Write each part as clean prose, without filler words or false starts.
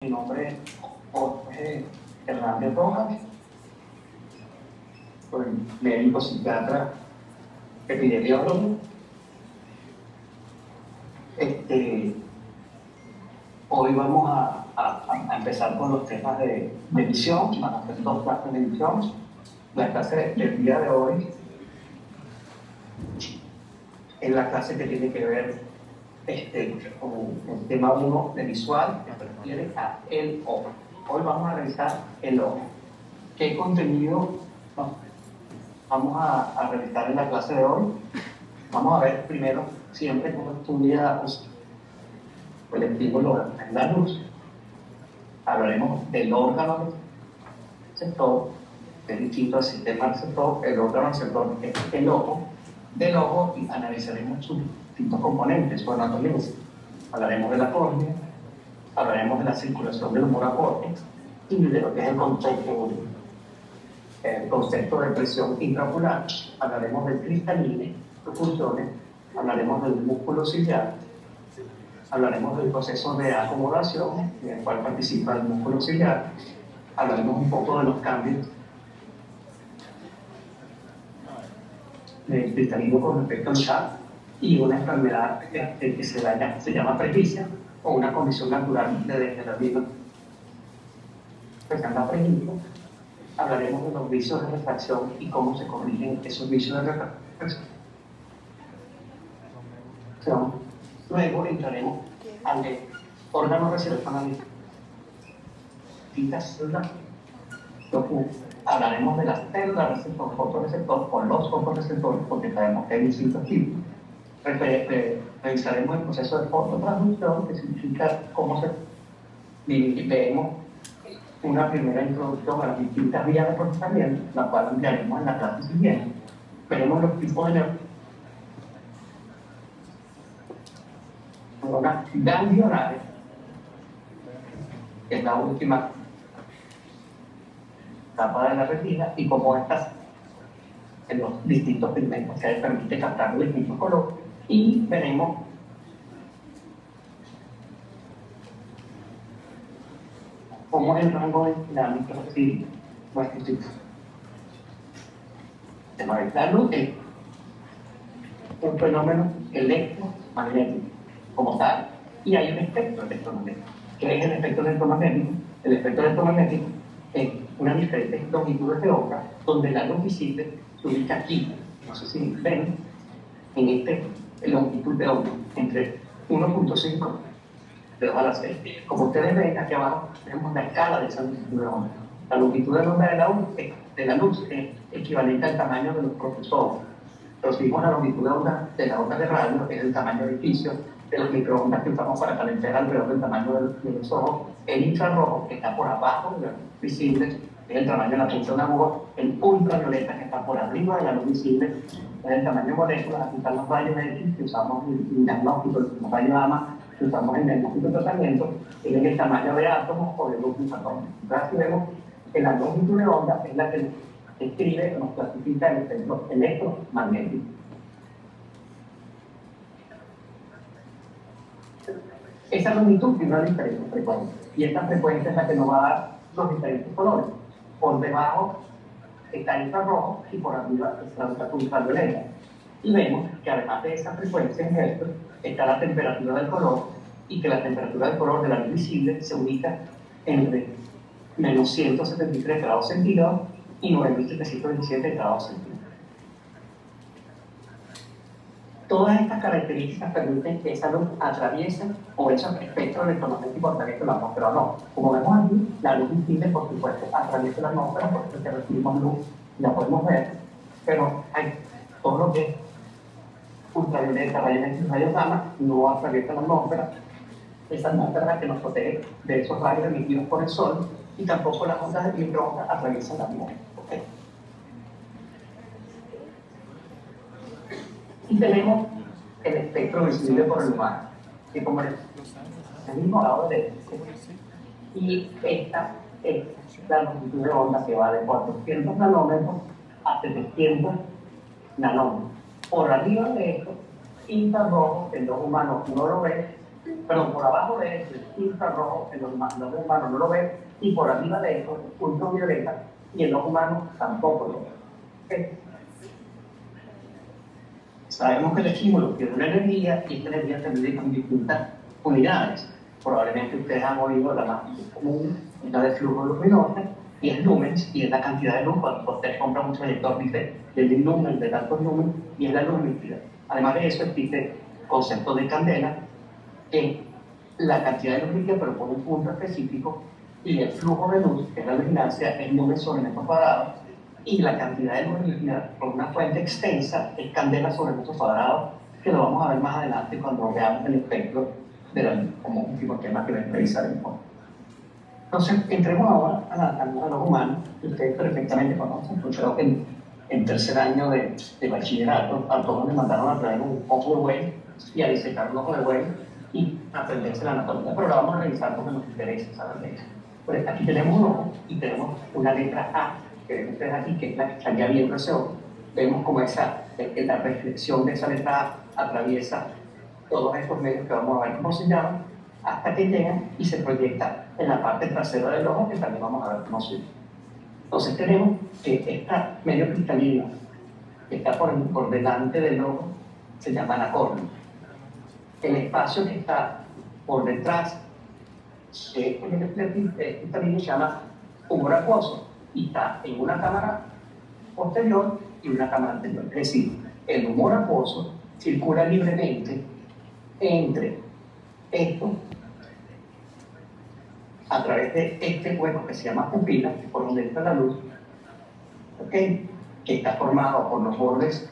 Mi nombre es Jorge Hernández Rojas, soy médico psiquiatra epidemiólogo. Hoy vamos a empezar con los temas de visión. Van a hacer dos clases de visión. La clase del día de hoy es la clase que tiene que ver con el tema 1 de visual, que se refiere a el ojo. Hoy vamos a revisar el ojo. ¿Qué contenido vamos a revisar en la clase de hoy? Vamos a ver primero siempre cómo estudia el estímulo en la luz. Hablaremos del órgano receptor, que es distinto al sistema receptor. El órgano receptor es el ojo del ojo y analizaremos sus distintos componentes, su anatomía. Hablaremos de la córnea, hablaremos de la circulación del humor córtex y de lo que es el concepto de presión intraocular. Hablaremos del cristalino, sus funciones, hablaremos del músculo ciliar, hablaremos del proceso de acomodación en el cual participa el músculo ciliar, hablaremos un poco de los cambios del cristalino con respecto al chat y una enfermedad que se llama presbicia o una condición natural de degeneramiento. Pues en la presbicia hablaremos de los vicios de refracción y cómo se corrigen esos vicios de refracción. Luego entraremos al órgano receptor analítico. Hablaremos de las células receptor, fotorreceptor o los fotorreceptores, porque sabemos que hay distintos tipos. Revisaremos el proceso de fototransducción, que significa cómo se vemos una primera introducción a las distintas vías de procesamiento, la cual ampliaremos en la clase siguiente. Veremos los tipos de neuronas ganglionares, que es la última etapa de la retina, y cómo estas en los distintos pigmentos que permite captar el distinto color, y veremos cómo es el rango de dinámica de nuestro sistema. La luz es un fenómeno electromagnético como tal, y hay un espectro electromagnético. ¿Qué es el espectro electromagnético? El espectro electromagnético es unas diferentes longitudes de onda, donde la luz visible se ubica aquí. No sé si ven en longitud de onda, entre 1.5 de 2 a la 6. Como ustedes ven, aquí abajo tenemos la escala de esa longitud de onda. La longitud de onda de la luz es equivalente al tamaño de los propios ojos. Pero si vimos la longitud de onda de la onda de radio, que es el tamaño del edificio, de los microondas que usamos para calentar alrededor del tamaño de los ojos. El infrarrojo, que está por abajo de la luz visible, es el tamaño de la punta de una aguja. El ultravioleta, que está por arriba de la luz visible, es el tamaño de moléculas. Aquí están los rayos X que usamos en el diagnóstico, los rayos gamma que usamos en el diagnóstico de tratamiento, tienen el tamaño de átomos o de luz atómicos. Entonces aquí vemos que la longitud de onda es la que escribe, nos clasifica el espectro electromagnético. Esa longitud tiene una diferente frecuencia, y esta frecuencia es la que nos va a dar los diferentes colores. Por debajo está el infrarrojo y por arriba está la ultravioleta. Y vemos que además de esa frecuencia en hercios está la temperatura del color, y que la temperatura del color de la luz visible se ubica entre menos 173 grados centígrados y 9727 grados centígrados. Todas estas características permiten que esa luz atraviese, o ese espectro electromagnético atraviese la atmósfera o no. Como vemos aquí, la luz visible, por supuesto, atraviesa la atmósfera, por eso que recibimos luz y la podemos ver, pero hay todo lo que es ultravioleta, rayos X y rayos gamma no atraviesa la atmósfera. Esa atmósfera es la que nos protege de esos rayos emitidos por el sol, y tampoco las ondas de microondas atraviesan la atmósfera. ¿Okay? Y tenemos el espectro visible por el humano, que como el mismo lado de y esta es la longitud de onda, que va de 400 nanómetros a 700 nanómetros. Por arriba de esto, infrarrojo, el ojo humano no lo ve, Perdón, por abajo de eso es infrarrojo, el ojo humano no lo ve, y por arriba de eso es ultravioleta, y el ojo humano tampoco lo ve. ¿Okay? Sabemos que el estímulo tiene una energía, y esta energía se mide con distintas unidades. Probablemente ustedes han oído la más común, es la de flujo luminoso, y es lumens, y es la cantidad de luz. Cuando ustedes compran un proyector, dice del lumen, de tantos lumen, y es la luminosidad. Además de eso, existe el concepto de candela, que la cantidad de luz líquida, pero por un punto específico, y el flujo de luz, que es la luminancia, es nube sobre metro cuadrado, y la cantidad de luz líquida por una fuente extensa es candela sobre metro cuadrado, que lo vamos a ver más adelante cuando veamos el espectro de la luz, como último tema que voy a revisar en fondo. Entonces, entremos ahora al los humanos, que ustedes perfectamente conocen, porque creo que en tercer año de bachillerato, a todos les mandaron a traer un ojo de buey y a disecar un ojo de buey y aprenderse la anatomía, pero lo vamos a revisar porque nos interesa saber de eso. Pues aquí tenemos un ojo y tenemos una letra A, que ven ustedes aquí, que es la que estaría viendo ese ojo. Vemos como la reflexión de esa letra A atraviesa todos estos medios que vamos a ver cómo se llaman, hasta que llegan y se proyecta en la parte trasera del ojo, que también vamos a ver cómo se llama. Entonces tenemos que esta medio cristalina que está por delante del ojo se llama la córnea. El espacio que está por detrás de este medio cristalino se llama humor acuoso y está en una cámara posterior y una cámara anterior. Es decir, el humor acuoso circula libremente entre esto a través de este hueco que se llama pupila, por donde entra la luz, ¿okay? Que está formado por los bordes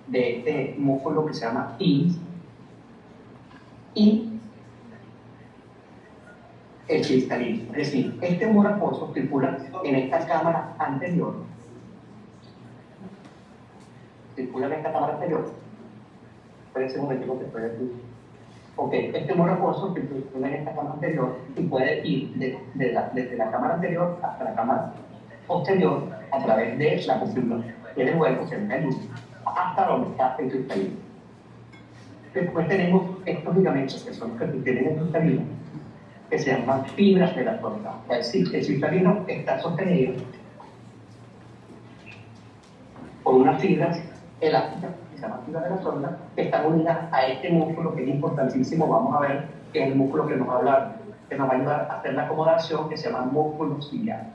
de este músculo que se llama iris y el cristalino. Es decir, este humor acuoso circula en esta cámara anterior. Circula en esta cámara anterior. Puede ser un momento que estoy aquí. Ok, este humor acuoso circula en esta cámara anterior y puede ir desde la cámara anterior hasta la cámara posterior a través de la pupila del hueco que es la luz hasta donde está el cristalino. Después tenemos estos ligamentos que son los que tienen el cristalino, que se llaman fibras de la sonda. Es decir, el cristalino está sostenido por unas fibras elásticas, que se llaman fibras de la sonda, que están unidas a este músculo que es importantísimo. Vamos a ver que es el músculo que nos va a hablar, que nos va a ayudar a hacer la acomodación, que se llama músculo ciliar.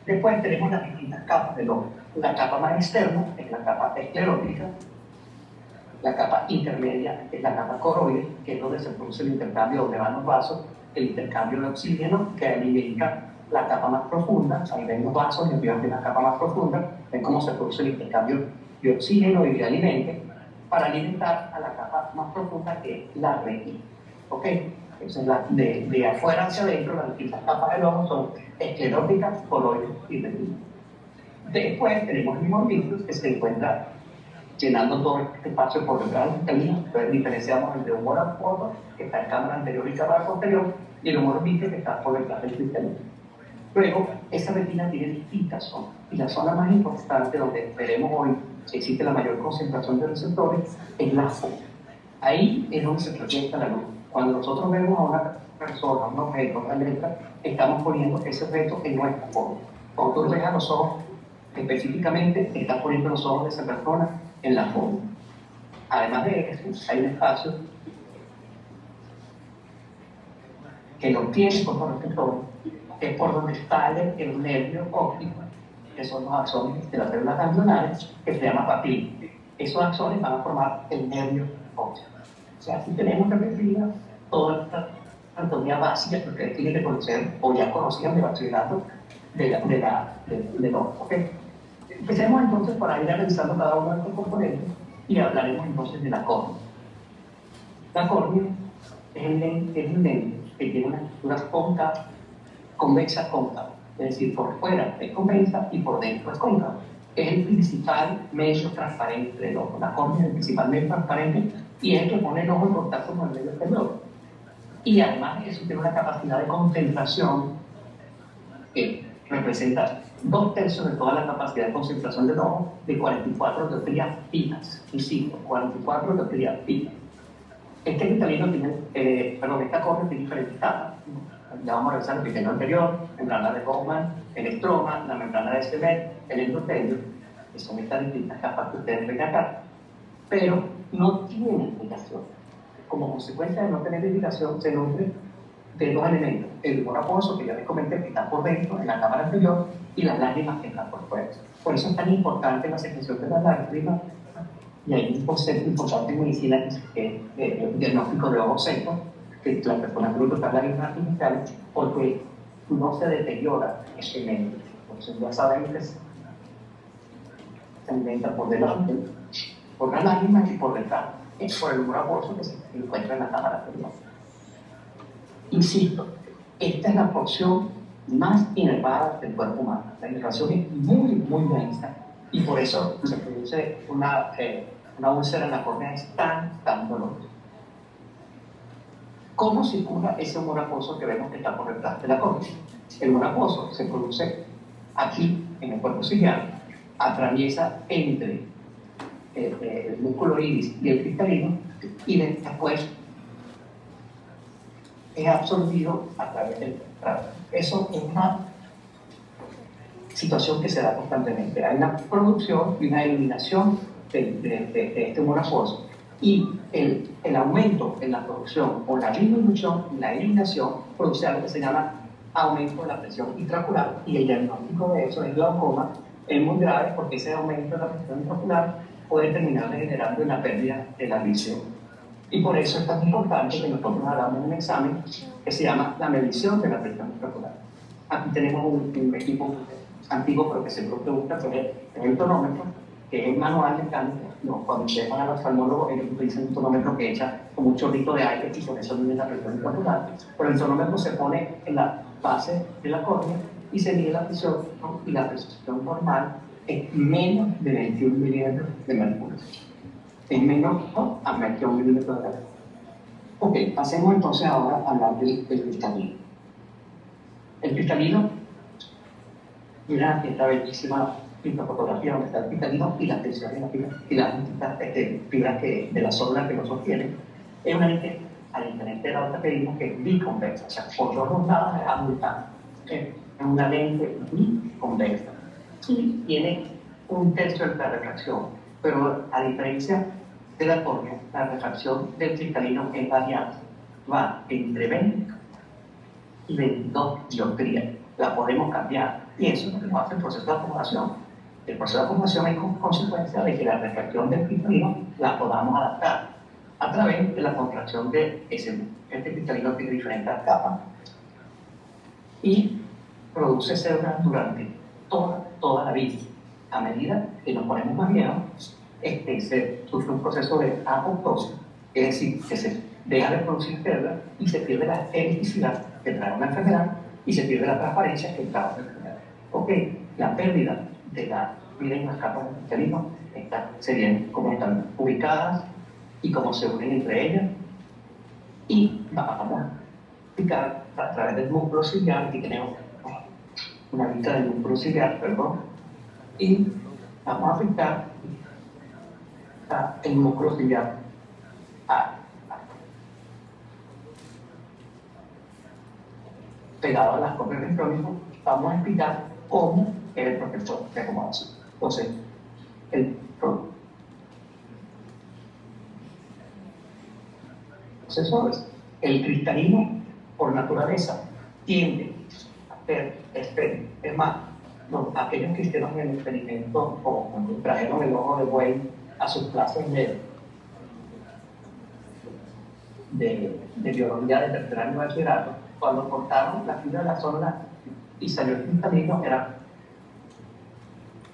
Después tenemos las distintas capas del ojo. La capa más externa es la capa esclerótica, la capa intermedia es la capa coroide, que es donde se produce el intercambio, donde van los vasos, el intercambio de oxígeno que alimenta la capa más profunda. Ahí ven los vasos y arriba de la capa más profunda, ven cómo se produce el intercambio de oxígeno y de alimentos para alimentar a la capa más profunda, que es la retina. ¿Ok? Entonces, de afuera hacia adentro, las distintas capas del ojo son escleróticas, coroides y retina. Después tenemos el hemorroides, que se encuentra llenando todo este espacio por detrás del cristalino. Entonces diferenciamos entre humor acuoso, que está en cámara anterior y cámara posterior, y el humor vítreo, que está por detrás del cristalino. Luego, esa retina tiene distintas zonas, y la zona más importante donde veremos hoy si existe la mayor concentración de receptores es la fóvea. Ahí es donde se proyecta la luz. Cuando nosotros vemos a una persona, a un objeto, a una letra, estamos poniendo ese objeto en nuestra fóvea. Cuando tú ves a los ojos, específicamente, estás poniendo los ojos de esa persona en la fóvea. Además de eso, hay un espacio que no tiene fotorreceptores, que es por donde sale el nervio óptico, que son los axones de las células ganglionares, que se llama papila. Esos axones van a formar el nervio óptico. O sea, aquí tenemos repetida toda esta anatomía básica que ustedes tienen que conocer o ya conocían de bachillerato del ojo. ¿Okay? Empecemos entonces para ir analizando cada uno de estos componentes y hablaremos entonces de la córnea. La córnea es un lente que tiene una estructura cóncava, convexa, cóncava. Es decir, por fuera es convexa y por dentro es cóncava. Es el principal medio transparente del ojo. La córnea es el principal medio transparente y es el que pone el ojo en contacto con el medio exterior. Y además eso tiene una capacidad de concentración que representa 2/3 de toda la capacidad de concentración del ojo, de 44 dioptrías fijas. Y sí, 44 dioptrías fijas. Este cristalino tiene, esta córnea tiene diferentes capas. Ya vamos a revisar el pequeño anterior, membrana de Bowman, el estroma, la membrana de Semet, el endotelio, que son estas distintas capas que ustedes ven acá, pero no tienen explicación. Como consecuencia de no tener explicación, se nutre de dos elementos: el humor acuoso, que ya les comenté, que está por dentro, en la cámara anterior, y las lágrimas que están por fuera. Por eso es tan importante la secreción de las lágrimas, y hay un concepto importante en medicina que es el diagnóstico de ojo seco, que la persona tiene que usar lágrimas artificiales porque no se deteriora ese medio. Entonces ya saben que se alimenta por delante, por las lágrimas, y por detrás es por el humor acuoso que se encuentra en la cámara anterior. Insisto, esta es la porción más inervada del cuerpo humano. La inervación es muy, muy densa, y por eso se produce una úlcera en la córnea, es tan dolorosa. ¿Cómo circula ese humor acuoso que vemos que está por detrás de la córnea? El humor acuoso se produce aquí, en el cuerpo ciliar, atraviesa entre el músculo iris y el cristalino, y después es absorbido a través del tracto. Eso es una situación que se da constantemente. Hay una producción y una eliminación de este humor acuoso, y el aumento en la producción o la disminución en la eliminación produce algo que se llama aumento de la presión intraocular, y el diagnóstico de eso es glaucoma. Es muy grave porque ese aumento de la presión intraocular puede terminar degenerando en la pérdida de la visión. Y por eso es tan importante que nosotros hagamos un examen que se llama la medición de la presión intraocular. Aquí tenemos un equipo antiguo, pero que siempre te gusta poner el tonómetro, que es manual mecánico. No, cuando ustedes van al oftalmólogo, ellos utilizan un tonómetro que echa como un chorrito de aire y con eso mide la presión intraocular. Pero el tonómetro se pone en la base de la córnea y se mide la presión, ¿no? Y la presión normal es menos de 21 milímetros de mercurio. Es menos, ¿no?, a 21 milímetros de mercurio. Ok, pasemos entonces ahora a hablar del cristalino. El cristalino, mira esta bellísima fotografía donde está el cristalino y las tensiones y las distintas fibras de la zona que lo sostienen. Es una lente, a diferencia de la otra que vimos, que es biconvexa, o sea, por los lados es abultada. Es una lente biconvexa y tiene un tercio de la refracción, pero a diferencia de la córnea, la refracción del cristalino es variable, va entre 20 y 22 dioptrías. La podemos cambiar, y eso es lo que nos hace el proceso de acomodación. El proceso de acomodación es consecuencia de que la refracción del cristalino la podamos adaptar a través de la contracción de este cristalino. Tiene diferentes capas y produce células durante toda la vida. A medida que nos ponemos más viejos, se sufre un proceso de apoptosis, es decir, que se deja de producir células y se pierde la elasticidad que trae una enfermedad, y se pierde la transparencia que trae una enfermedad. Ok, la pérdida de la vida en las capas del cristalino serían como están ubicadas y cómo se unen entre ellas, y vamos a explicar a través del músculo ciliar. Aquí tenemos una vista del músculo ciliar, perdón, y vamos a afectar el músculo ciliar pegado a las córneas del crónico. Vamos a explicar cómo es el proceso de acomodación. Entonces, el proceso es: el cristalino, por naturaleza, tiende a ser esférico. Es más, aquellos que hicieron el experimento o cuando trajeron el ojo de buey a sus clases de biología de tercer año de bachillerato, cuando cortaron la fibra de la zona y salió el cristalino, era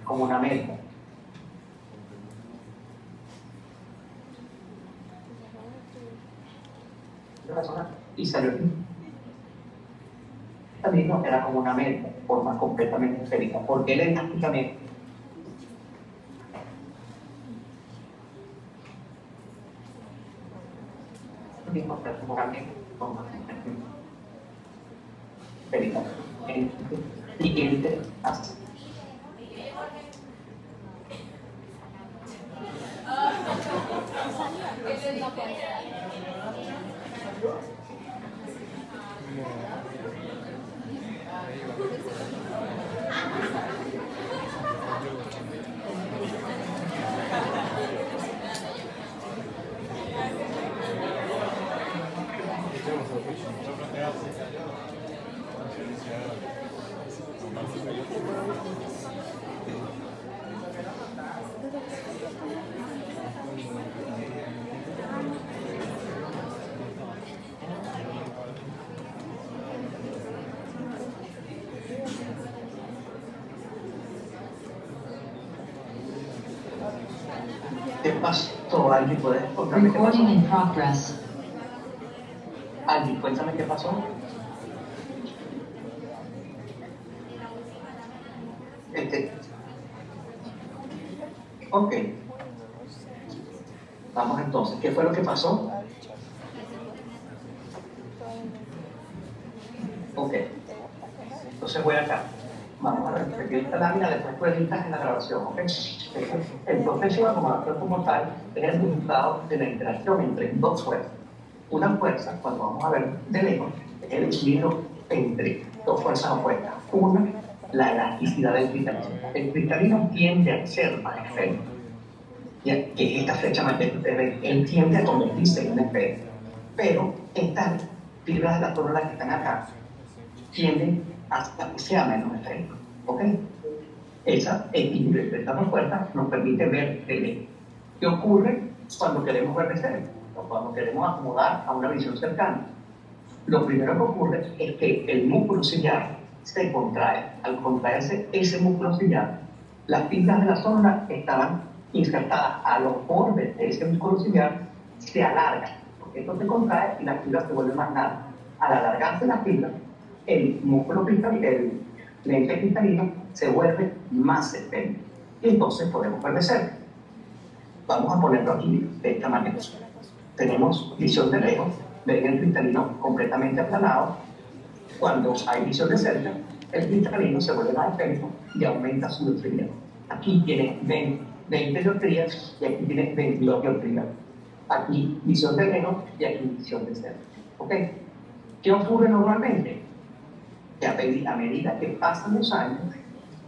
como una meta. Y salió el cristalino, era como una meta, forma completamente esférica. ¿Por qué elásticamente? Mismo perfectamente como esférica. Siguiente paso. ¿Qué pasó? ¿Alguien puede contarme qué pasó? Recording in progress. ¿Alguien cuéntame qué pasó? Ok. Vamos entonces. ¿Qué fue lo que pasó? Ok. Entonces voy acá. Vamos a repetir esta lámina, después tú editas en la grabación, ¿ok? El proceso de acomodación como tal es el resultado de la interacción entre dos fuerzas. Una fuerza, cuando vamos a ver de lejos, es el equilibrio entre dos fuerzas opuestas. Una, la elasticidad del cristalino. El cristalino tiende a ser más esférico. Que es esta flecha más que ustedes ven, él tiende a convertirse en un esférico. Pero estas fibras de la corola que están acá tienden hasta que sea menos esférico. ¿Ok? Esa equilibrio entre estas dos fuerzas nos permite ver de lejos. ¿Qué ocurre cuando queremos ver de cerca? O cuando queremos acomodar a una visión cercana. Lo primero que ocurre es que el músculo ciliar se contrae. Al contraerse ese músculo ciliar, las fibras de la zona estaban insertadas a los bordes de ese músculo ciliar, se alargan, porque esto se contrae y las fibras se vuelven más largas. Al alargarse las fibras, el músculo cristalino, el lente cristalino, se vuelve más esférico. Y entonces podemos ver de cerca. Vamos a ponerlo aquí de esta manera. Tenemos visión de lejos, ven el cristalino completamente aplanado. Cuando hay visión de cerca, el cristalino se vuelve más esférico y aumenta su dioptría. Aquí tiene 20 dioptrías y aquí tiene 22 dioptrías. Aquí visión de lejos y aquí visión de cerca. ¿Ok? ¿Qué ocurre normalmente? Que a medida que pasan los años,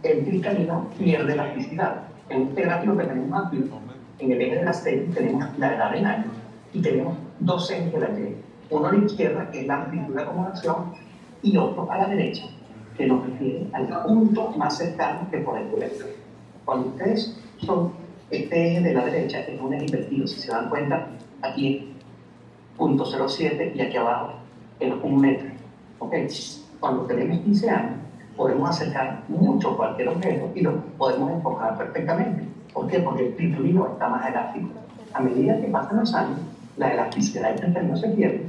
el cristalino pierde elasticidad. En este gráfico que tenemos aquí, en el eje de la serie tenemos la edad en años y tenemos dos ejes de la Y. Uno a la izquierda, que es la amplitud de acomodación, y otro a la derecha, que nos refiere al punto más cercano que podemos ver. Cuando ustedes son este eje de la derecha, es un eje invertido. Si se dan cuenta, aquí es 0.07 y aquí abajo es 1 metro. ¿Okay? Cuando tenemos 15 años, podemos acercar mucho cualquier objeto y lo podemos enfocar perfectamente. ¿Por qué? Porque el cristalino está más elástico. A medida que pasan los años, la elasticidad del cristalino se pierde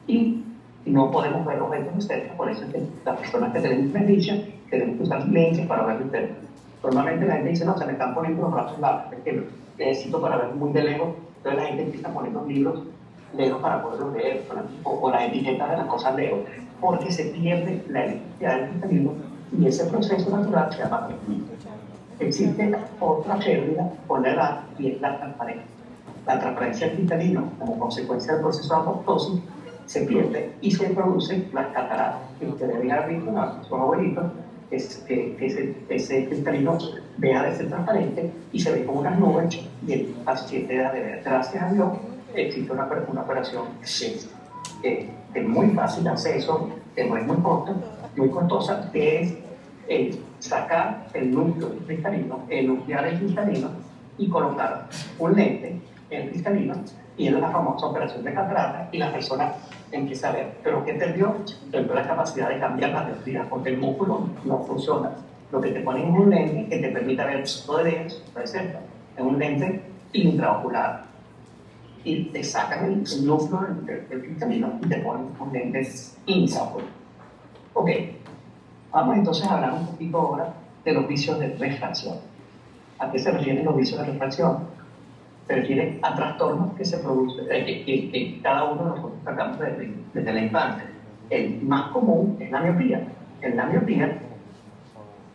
y no podemos ver objetos de cerca. Por eso es que las personas que tenemos presbicia tenemos que usar lentes para ver de cerca. Normalmente la gente dice, no, se me están poniendo los brazos largos, es que necesito para ver muy de lejos. Entonces la gente empieza a poner los libros lejos para poderlos leer, o las etiquetas de las cosas lejos, porque se pierde la elasticidad del cristalino y ese proceso natural se llama presbicia. Existe otra pérdida con la edad y es la transparencia. La transparencia del cristalino, como consecuencia del proceso de apoptosis, se pierde y se producen las cataratas, que ustedes deben haber visto a sus abuelitos, que ese cristalino deja de ser transparente y se ve como unas nubes y el paciente deja de ver. Gracias a Dios existe una operación que es muy fácil de acceso, que no es muy costosa, que es sacar el núcleo cristalino, enuclear el cristalino y colocar un lente en el cristalino, y es la famosa operación de catarata, y la persona empieza a ver. ¿Pero qué perdió? Perdió la capacidad de cambiar las dioptrías, porque el músculo no funciona. Lo que te ponen es un lente que te permite ver todo de lejos, de cerca. Es un lente intraocular. Y te sacan el núcleo del cristalino y te ponen un lente intraocular. Ok. Vamos entonces a hablar un poquito ahora de los vicios de refracción. ¿A qué se refieren los vicios de refracción? Se refiere a trastornos que se producen, que cada uno de nosotros tratamos desde la infancia. El más común es la miopía. En la miopía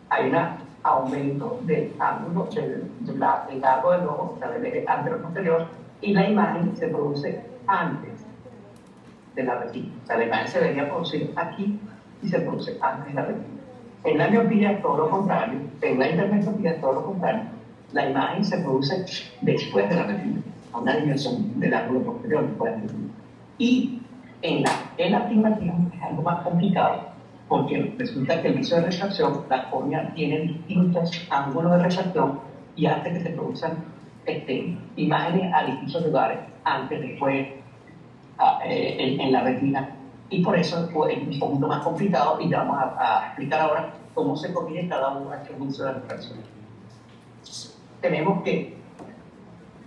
hay un aumento del ángulo del largo del ojo, o sea, del eje anterior-posterior, y la imagen se produce antes de la retina. O sea, la imagen se debería producir aquí y se produce antes de la retina. En la miopía es todo lo contrario, en la hipermetropía es todo lo contrario. La imagen se produce después de la retina, a una dimensión del ángulo posterior después de la retina. Y en la astigmatismo es algo más complicado, porque resulta que el vicio de refracción, la córnea tiene distintos ángulos de refracción y hace que se produzcan imágenes a distintos lugares, antes, después, en la retina. Y por eso es un poquito más complicado, y vamos a explicar ahora cómo se corrige cada uno de estos vicios de refracción. Tenemos que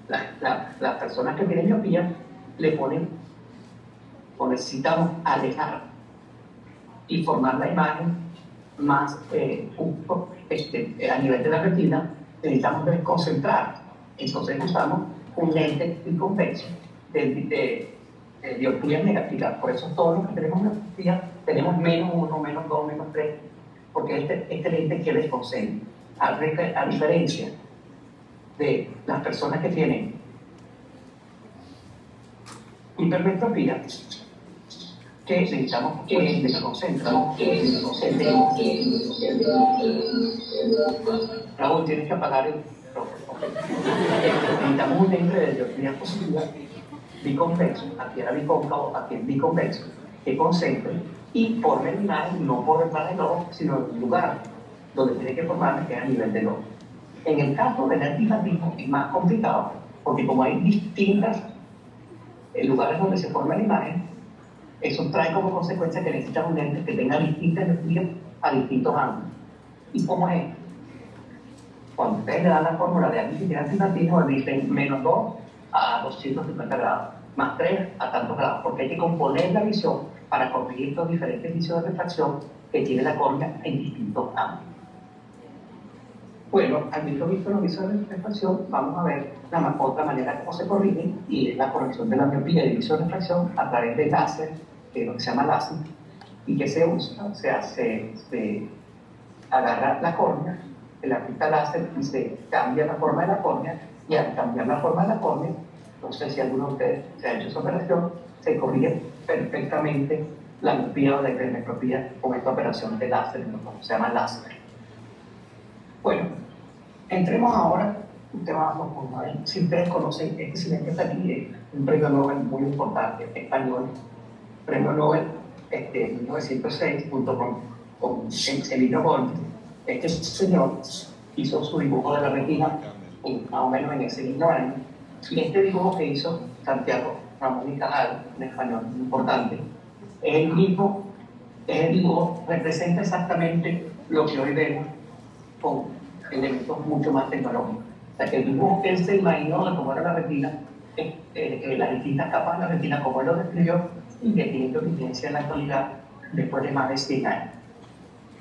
Las personas que tienen miopía le ponen o necesitamos alejar y formar la imagen más justo a nivel de la retina, necesitamos desconcentrar. Entonces usamos un lente biconvexo de dioptría negativa. Por eso todos los que tenemos miopía tenemos -1, -2, -3, porque este lente que desconcentra. A diferencia de las personas que tienen hipermetropía, que necesitamos que desconcentra. Raúl, tienes que apagar el micrófono. Necesitamos un lente de dioptría positiva biconvexo, aquí era bicóncavo, aquí es biconvexo, que concentre y forme la imagen no por detrás del ojo, sino en el lugar donde tiene que formarse, que es a nivel del ojo. En el caso del astigmatismo es más complicado, porque como hay distintos lugares donde se forma la imagen, eso trae como consecuencia que necesitas un lente que tenga distintas dioptrías a distintos ángulos. ¿Y cómo es? Cuando ustedes le dan la fórmula de alguien que tiene astigmatismo, dicen -2 a 250 grados, más 3 a tantos grados, porque hay que componer la visión para corregir los diferentes vicios de refracción que tiene la córnea en distintos ángulos. Bueno, al mismo visto los vicios de refracción, vamos a ver otra manera como se corrigen, y es la corrección de la miopía y de vicio de refracción a través de láser, que es lo que se llama láser, y que se usa, o sea, se agarra la córnea, se le aplica láser y se cambia la forma de la córnea, y al cambiar la forma de la córnea, no sé si alguno de ustedes se ha hecho esa operación, se corrige perfectamente la miopía o la hipermetropía con esta operación de láser, como se llama láser. Bueno, entremos ahora un tema más profundo. Si ustedes conocen, este silente está aquí, es un premio Nobel muy importante, español, premio Nobel 1906, junto con Emilio Golgi. Este señor hizo su dibujo de la retina más o menos en ese mismo año, y este dibujo que hizo Santiago Ramón y Cajal, un español importante, es el dibujo, representa exactamente lo que hoy vemos con elementos mucho más tecnológicos. O sea, que el dibujo que él se imaginó de cómo era la retina, las distintas capas de la retina, como él lo describió, y que tiene vigencia en la actualidad después de más de 100 años.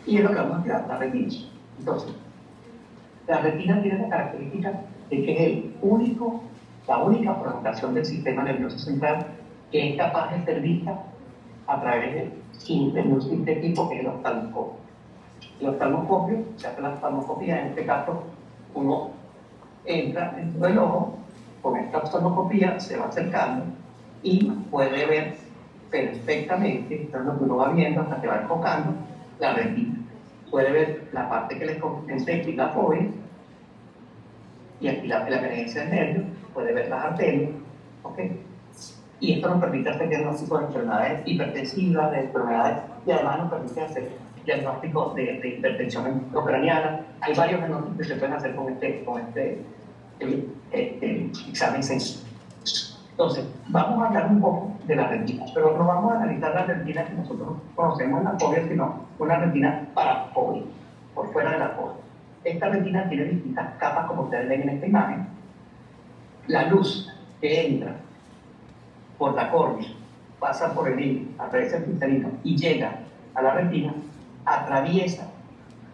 Y es lo que vamos a estudiar, la retina. Entonces, la retina tiene la característica de que es la única prolongación del sistema nervioso central que es capaz de ser vista a través de un simple tipo que es el oftalmoscopio. El oftalmoscopio, se hace la oftalmoscopía, en este caso uno entra dentro del ojo, con esta oftalmoscopía se va acercando y puede ver perfectamente, entonces lo que uno va viendo hasta que va enfocando la retina. Puede ver la parte que le comenté, la fobia, y aquí la emergencia del nervio, puede ver las arterias, ¿ok? Y esto nos permite hacer diagnóstico de enfermedades hipertensivas, de enfermedades, y además nos permite hacer diagnóstico de hipertensión intracraniana. Hay varios diagnósticos que se pueden hacer con este examen sencillo. Entonces, vamos a hablar un poco de la retina, pero no vamos a analizar la retina que nosotros conocemos en la fobia, sino una retina parafobia, por fuera de la fobia. Esta retina tiene distintas capas, como ustedes ven en esta imagen. La luz que entra por la córnea, pasa por el iris, atraviesa el cristalino y llega a la retina, atraviesa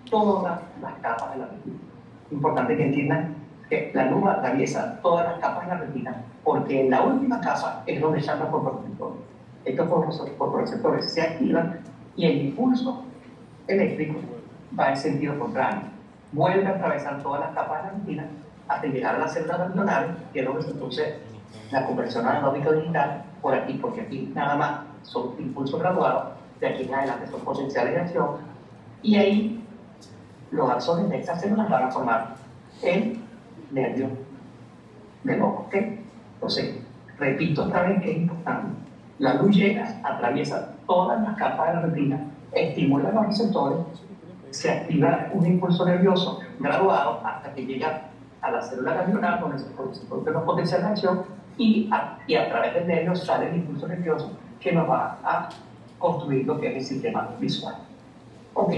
todas las capas de la retina. Importante que entiendan que la luz atraviesa todas las capas de la retina, porque en la última capa es donde están los fotorreceptores. Estos fotorreceptores se activan y el impulso eléctrico va en sentido contrario. Vuelve a atravesar todas las capas de la retina hasta llegar a las células ganglionares, que es donde se produce la conversión analógica digital por aquí, porque aquí nada más son impulsos graduados, de aquí en adelante son potenciales de acción, y ahí los axones de estas células van a formar el nervio del ojo. ¿Okay? Entonces, repito otra vez que es importante. La luz llega, atraviesa todas las capas de la retina, estimula los receptores, se activa un impulso nervioso graduado hasta que llega a la célula ganglionar, donde se produce los potenciales de acción, y a través del nervio sale el impulso nervioso que nos va a construir lo que es el sistema visual. Ok,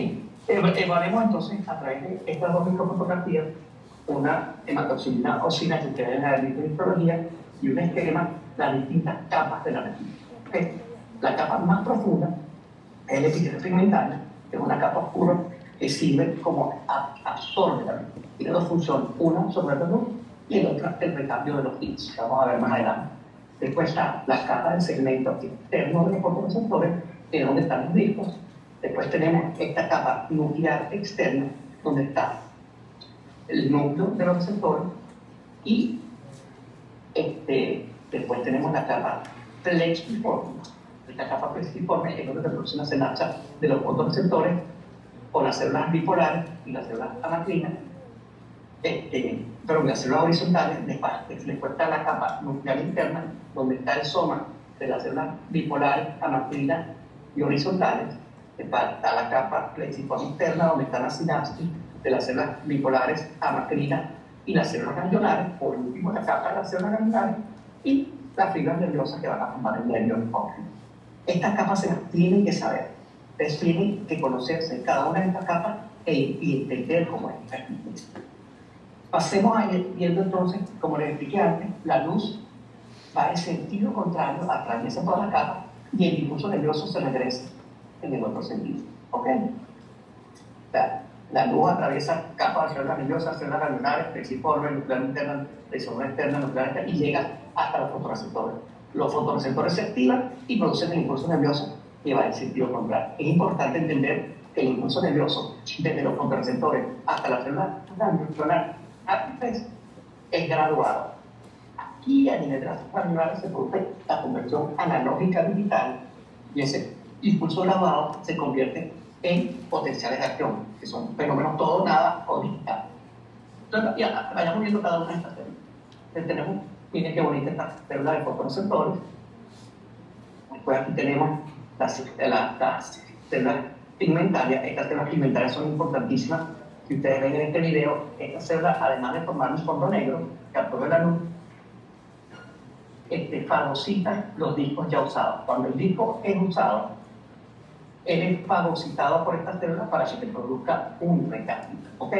evaluemos entonces a través de estas dos microfotografías una hematoxilina oscina que ustedes en la histología y un esquema, las distintas capas de la retina. ¿Okay? La capa más profunda es el epitelio pigmentario, que es una capa oscura que sirve como absorbe la luz. Tiene dos funciones, una absorber la luz y la otra el recambio de los bits, que vamos a ver más adelante. Después está la capa del segmento externo de los fotorreceptores, que es donde están los discos. Después tenemos esta capa nuclear externa, donde está el núcleo de los receptores, y después tenemos la capa plexiforme. Esta capa plexiforme es donde se produce una sinapsa de los fotorreceptores con las células bipolares y las células amacrinas, pero las células horizontales. Después está la capa nuclear interna, donde está el soma de las células bipolares, amacrinas y horizontales. Después está la capa plexiforme interna, donde están las sinapsis de las células bipolares, amacrinas y las células ganglionares. Por último, la capa de las células ganglionares y las fibras nerviosas que van a formar el nervio óptico. Estas capas se las tienen que saber. Ustedes tienen que conocerse cada una de estas capas y entender cómo es. Pasemos a ir viendo entonces, como les expliqué antes, la luz va en sentido contrario, atraviesa toda la capa y el impulso nervioso se regresa en el otro sentido. ¿Ok? La luz atraviesa capas de células nerviosas, células ganglionares, plexiforme, nuclear interna, plexiforme externa, nuclear externa, y llega hasta los fotorreceptores. Los fotorreceptores se activan y producen el impulso nervioso que va en sentido contrario. Es importante entender que el impulso nervioso desde los fotorreceptores hasta la célula ganglionar es graduado. Aquí a nivel de las células ganglionares se produce la conversión analógica digital y ese impulso graduado se convierte en potenciales de acción, que son fenómenos todo, nada o digital. Entonces, ya vayamos viendo cada una de estas células. Entonces, tenemos, miren qué bonita esta célula de fotorreceptores. Después aquí tenemos las células pigmentarias. Estas células pigmentarias son importantísimas. Si ustedes ven en este video, estas células, además de formar un fondo negro que absorbe la luz, fagocitan los discos ya usados. Cuando el disco es usado, él es fagocitado por estas células para que se produzca un recambio. ¿Ok?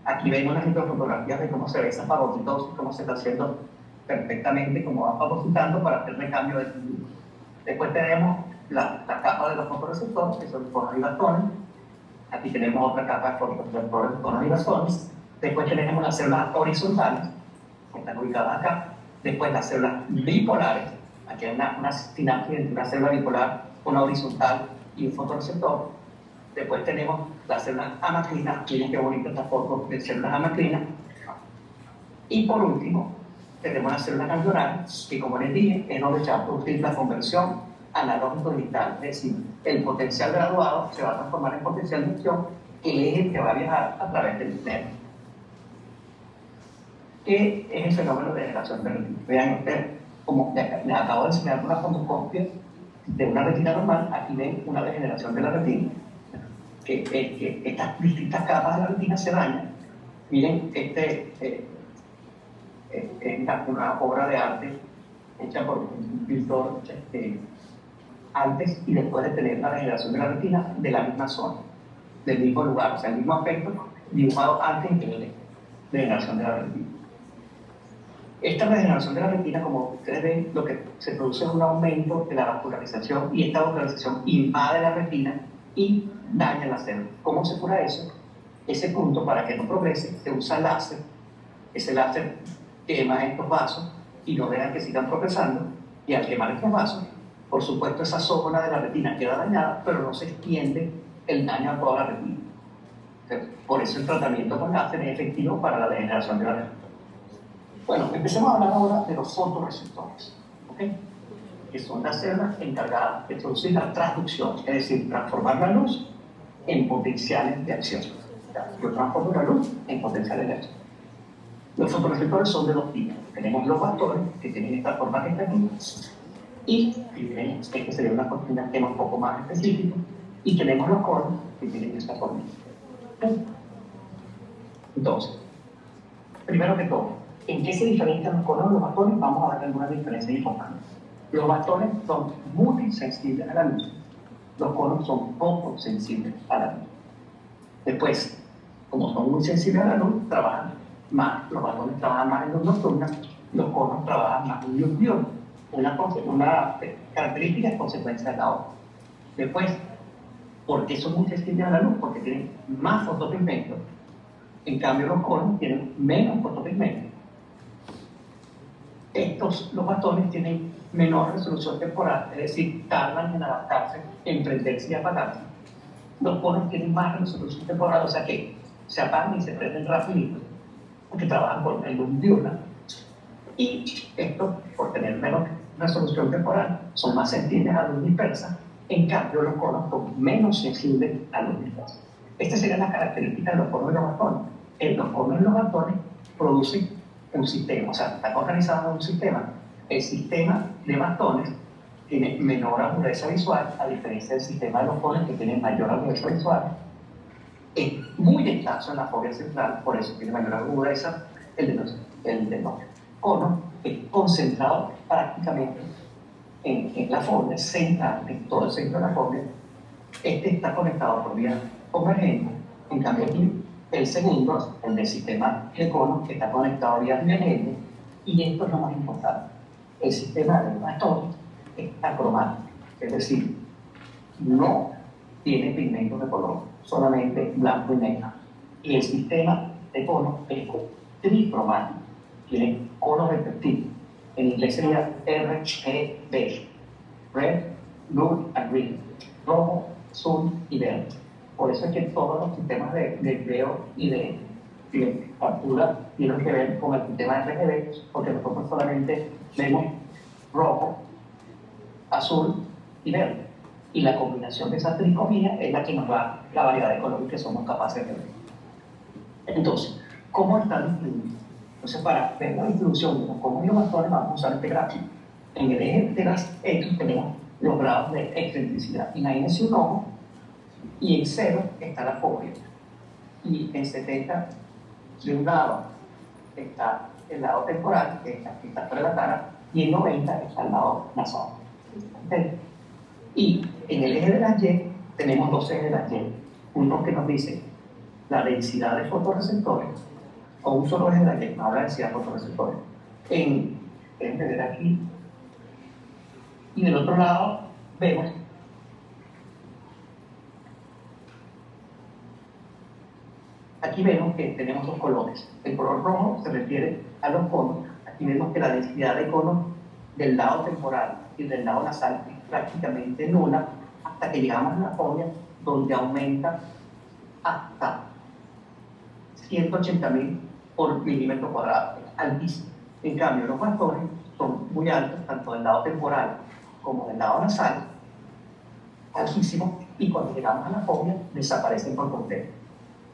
Aquí vemos unas fotografías de cómo se ve esa fagocitosis, cómo se está haciendo perfectamente, cómo va fagocitando para hacer recambio de este disco. Después tenemos la capa de los fotorreceptores, que son conos y bastones. Aquí tenemos otra capa de fotorreceptores, conos y bastones. Después tenemos las células horizontales, que están ubicadas acá. Después las células bipolares. Aquí hay una sinapsis entre una célula bipolar, una horizontal y un fotorreceptor. Después tenemos las células amacrinas. Miren qué bonita esta foto de células amacrinas. Y por último, tenemos las células ganglionares, que como les dije, es donde se va a producir la conversión analógico-digital. Es decir, el potencial graduado se va a transformar en potencial de acción, que es el que va a viajar a través del nervio. ¿Qué es el fenómeno de degeneración de retina? Vean ustedes, como les acabo de enseñar una fotocopia de una retina normal. Aquí ven una degeneración de la retina, que estas distintas capas de la retina se dañan. Miren, es una obra de arte hecha por un pintor antes y después de tener la degeneración de la retina de la misma zona, del mismo lugar, o sea, el mismo aspecto dibujado antes y después de la degeneración de la retina. Esta regeneración de la retina, como ustedes ven, lo que se produce es un aumento de la vascularización, y esta vascularización invade la retina y daña la célula. ¿Cómo se cura eso? Ese punto, para que no progrese, se usa láser. Ese láser quema estos vasos y no dejan que sigan progresando, y al quemar estos vasos, por supuesto, esa zona de la retina queda dañada, pero no se extiende el daño a toda la retina. Entonces, por eso el tratamiento con láser es efectivo para la degeneración de la retina. Bueno, empecemos a hablar ahora de los fotorreceptores, ¿okay? Que son las células encargadas de producir la transducción, es decir, transformar la luz en potenciales de acción. Yo transformo la luz en potenciales de acción. Los fotorreceptores son de dos tipos. Tenemos los bastones, que tienen esta forma que está aquí, y este sería una tema un poco más específico, y tenemos los conos, que tienen esta forma. Entonces, primero que todo, ¿en qué se diferencian los conos de los bastones? Vamos a ver algunas diferencias importantes. Los bastones son muy sensibles a la luz. Los conos son poco sensibles a la luz. Después, como son muy sensibles a la luz, trabajan más, los batones trabajan más en luz nocturna, los conos trabajan más en luz diurna. Una característica es consecuencia de la otra. Después, ¿por qué son muy sensibles a la luz? Porque tienen más fotopigmentos. En cambio, los conos tienen menos fotopigmentos. Los bastones tienen menor resolución temporal, es decir, tardan en adaptarse, en prenderse y apagarse. Los conos tienen más resolución temporal, o sea que se apagan y se prenden rapidito, porque trabajan con la luz diurna. Y estos, por tener menos resolución temporal, son más sensibles a luz dispersa. En cambio, los conos son menos sensibles a luz dispersa. Estas serían las características de los conos y los bastones. Los conos y los bastones producen un sistema, o sea, están organizados en un sistema. El sistema de bastones tiene menor agudeza visual, a diferencia del sistema de los conos que tiene mayor agudeza visual. Es muy escaso en la fobia central, por eso tiene mayor agudeza. El de los conos es concentrado prácticamente en la fobia central, en todo el centro de la fobia. Este está conectado por vía convergente. En cambio aquí, el segundo, el del sistema de conos, está conectado a vía divergente. Y esto es lo más importante. El sistema de bastón es acromático, es decir, no tiene pigmentos de color, solamente blanco y negro. Y el sistema de conos es tricromático, tiene conos respectivos. En inglés sería RGB, Red, Blue and Green, rojo, azul y verde. Por eso es que todos los sistemas de video y de captura tienen que ver con el sistema RGB, porque nosotros solamente vemos rojo, azul y verde. Y la combinación de esas tricomías es la que nos da la variedad de colores que somos capaces de ver. Entonces, ¿cómo están distribuidos? Entonces, para ver la distribución de los conos y los bastones, vamos a usar este gráfico. En el eje de las X tenemos los grados de excentricidad. Imagínense un ojo y en 0 está la fobia. Y en 70, de un lado está el lado temporal, que está fuera de la cara, y en 90 está el lado nasal. Y en el eje de las Y tenemos dos ejes de las Y. Uno que nos dice la densidad de fotorreceptores, o un solo eje de la Y, no habla de densidad de fotorreceptores. Pueden ver aquí. Y del otro lado vemos aquí vemos que tenemos dos colores. El color rojo se refiere a los conos. Aquí vemos que la densidad de conos del lado temporal y del lado nasal es prácticamente nula hasta que llegamos a la fobia, donde aumenta hasta 180.000 por milímetro cuadrado. Es altísimo. En cambio, los bastones son muy altos, tanto del lado temporal como del lado nasal, altísimos, y cuando llegamos a la fobia desaparecen por completo.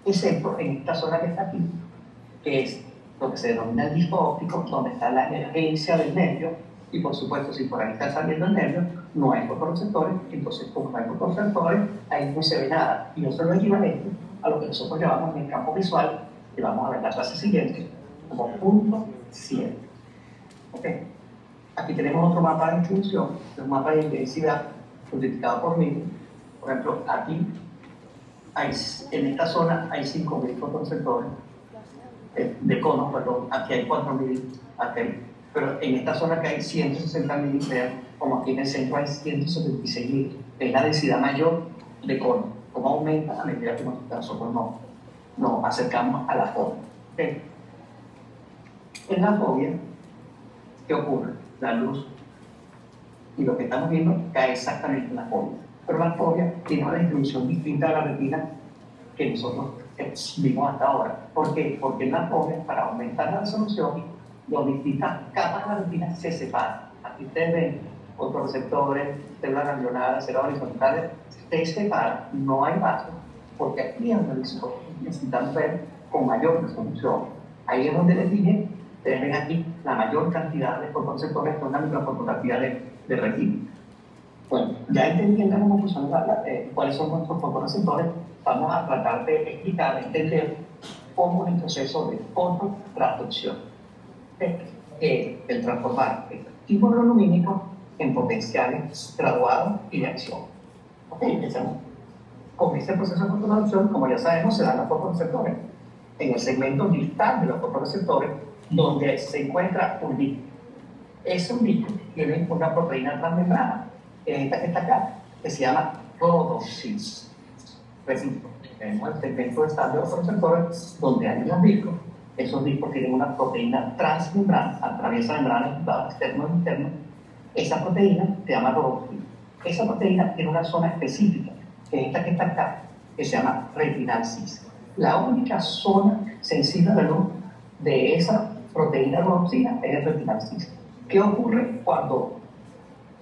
Excepto en esta zona que está aquí, que es lo que se denomina el disco óptico, donde está la emergencia del nervio, y por supuesto, si por ahí está saliendo el nervio, no hay fotorreceptores, entonces como no hay fotorreceptores, ahí no se ve nada. Y eso es lo equivalente a lo que nosotros llamamos en el campo visual, que vamos a ver la clase siguiente, como punto ciego. ¿Okay? Aquí tenemos otro mapa de distribución, un mapa de intensidad, identificado por mí. Por ejemplo, aquí, en esta zona hay 5.000 fotorreceptores de conos, perdón, aquí hay 4.000, pero en esta zona que hay 160.000, vean, como aquí en el centro hay 176.000, es la densidad mayor de conos. ¿Cómo aumenta a medida que nosotros nos acercamos a la fobia? ¿Okay? En la fobia, ¿qué ocurre? La luz y lo que estamos viendo cae exactamente en la fobia. Pero la fobia tiene una distribución distinta a la retina que nosotros vimos hasta ahora. ¿Por qué? Porque en la fobia, para aumentar la resolución, las distintas capas de la retina se separan. Aquí ustedes ven fotorreceptores, células ganglionares, células horizontales, se separan, no hay vasos, porque aquí es donde nosotros necesitamos ver con mayor resolución. Ahí es donde les dije, ustedes ven aquí la mayor cantidad de fotorreceptores con una microfotografía de retina. Bueno, ya entendiendo cómo funcionan cuáles son nuestros fotorreceptores, vamos a tratar de explicar, de entender cómo es el proceso de fototransducción, el transformar estímulos lumínicos en potenciales graduados y de acción. Ok, empecemos. Con ese proceso de fototraducción, como ya sabemos, se dan los fotorreceptores. En el segmento distal de los fotorreceptores, donde se encuentra un disco. Ese disco tiene una proteína transmembrana, esta que está acá, que se llama rhodopsis. Repito, tenemos el segmento distal de los fotorreceptores, donde hay unos discos. Esos discos tienen una proteína transmembrana, atraviesa membranas externo e interno. Esa proteína se llama rhodopsis. Esa proteína tiene una zona específica, que es esta que está acá, que se llama retinal cis. La única zona sensible a la luz de esa proteína rhodopsina es el retinal cis. ¿Qué ocurre cuando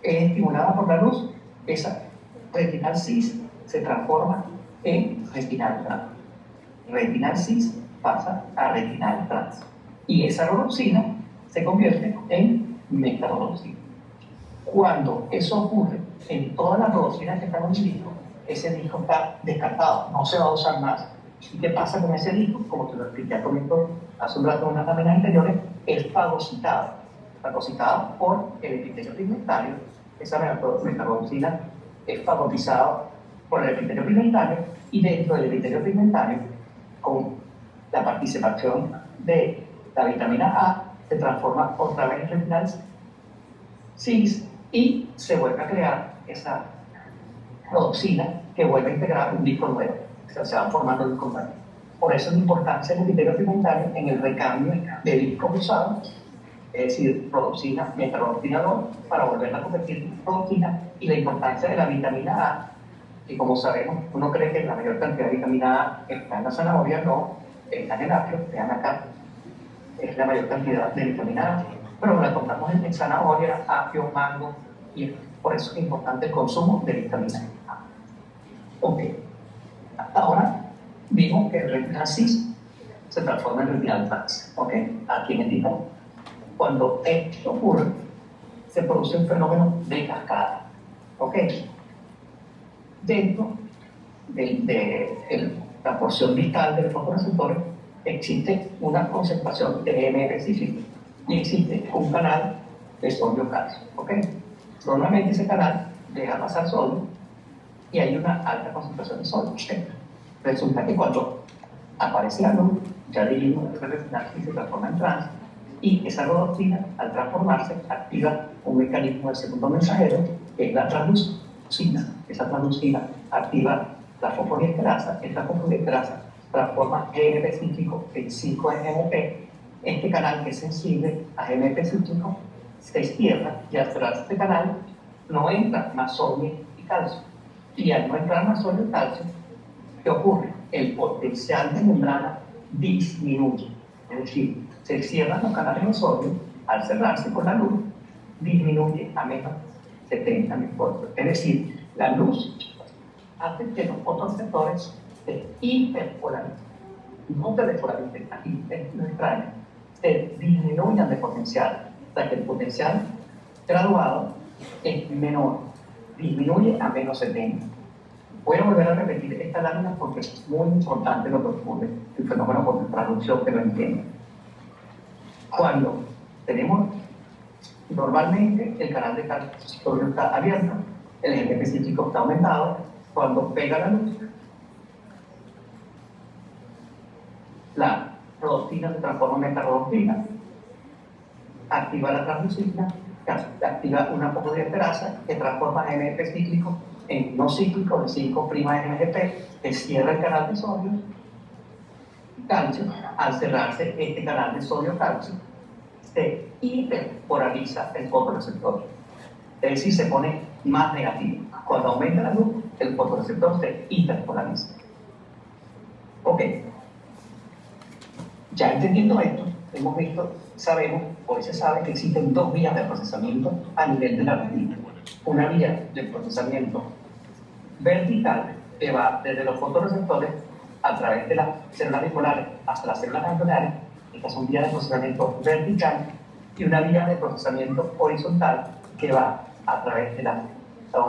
es estimulada por la luz? Esa retinal cis se transforma en retinal trans. Retinal cis pasa a retinal trans. Y esa rhodopsina se convierte en metarrhodopsina. Cuando eso ocurre en todas las rhodopsinas que están en el disco, ese disco está descartado, no se va a usar más. ¿Y qué pasa con ese disco? Como te lo expliqué hace un rato en unas láminas anteriores, es fagocitado por el epitelio pigmentario. Esa metarrhodopsina es fagocitado por el epitelio pigmentario, y dentro del epitelio pigmentario, con la participación de la vitamina A, se transforma otra vez en retinal cis y se vuelve a crear esa rhodopsina que vuelve a integrar un disco nuevo. O sea, se van formando discos nuevos. Por eso la importancia del epitelio pigmentario en el recambio de discos usados, es decir, rhodopsina, metarrhodopsina 2, para volverla a convertir en rhodopsina, y la importancia de la vitamina A, que como sabemos, uno cree que la mayor cantidad de vitamina A está en la zanahoria, no, está en el apio, vean acá, es la mayor cantidad de vitamina A, pero la encontramos en zanahoria, apio, mango, y por eso es importante el consumo de vitamina A. Ok, hasta ahora vimos que el retinal cis se transforma en retinal trans. Ok, aquí en el tipo. Cuando esto ocurre, se produce un fenómeno de cascada. Ok, dentro de la porción distal de los fotorreceptores existe una concentración de M específica y existe un canal de sodio-calcio. ¿Ok? Normalmente ese canal deja pasar sodio y hay una alta concentración de sodio. ¿Okay? Resulta que cuando aparece la luz, ya dijimos que el retinal cis se transforma en trans, y esa rhodopsina, al transformarse, activa un mecanismo del segundo mensajero, que es la translucina. Esa translucina activa la fosfoliesterasa. Esta fosfoliesterasa transforma GMP cíclico en 5-GMP. Este canal, que es sensible a GMP cíclico, se cierra, y al cerrarse este canal no entra más sodio y calcio. Y al no entrar más sodio y calcio, ¿qué ocurre? El potencial de membrana disminuye. Es decir, se cierran los canales de sodio, al cerrarse con la luz, disminuye a menos 70 mil voltios. Es decir, la luz hace que los fotorreceptores se hiperpolaricen, no se despolarizan, aquí es lo extraño, se disminuyan de potencial, o sea que el potencial graduado es menor, disminuye a menos 70. Voy a volver a repetir esta lámina porque es muy importante lo que ocurre, el fenómeno por traducción, que lo entienden. Cuando tenemos, normalmente el canal de calcio está abierto, el GMP cíclico está aumentado, cuando pega la luz, la rhodopsina se transforma en metarrhodopsina, activa la translucina, activa una fosfoliesterasa que transforma GMP cíclico en no cíclico de 5'-MGP, que cierra el canal de sodio calcio. Al cerrarse este canal de sodio calcio, se hiperpolariza el fotorreceptor, es decir, se pone más negativo. Cuando aumenta la luz, el fotorreceptor se hiperpolariza. Ok, ya entendiendo esto, hemos visto, sabemos, hoy se sabe que existen dos vías de procesamiento a nivel de la retina. Una vía de procesamiento vertical, que va desde los fotorreceptores a través de las células bipolares hasta las células ganglionares. Estas son vías de procesamiento vertical, y una vía de procesamiento horizontal, que va a través de la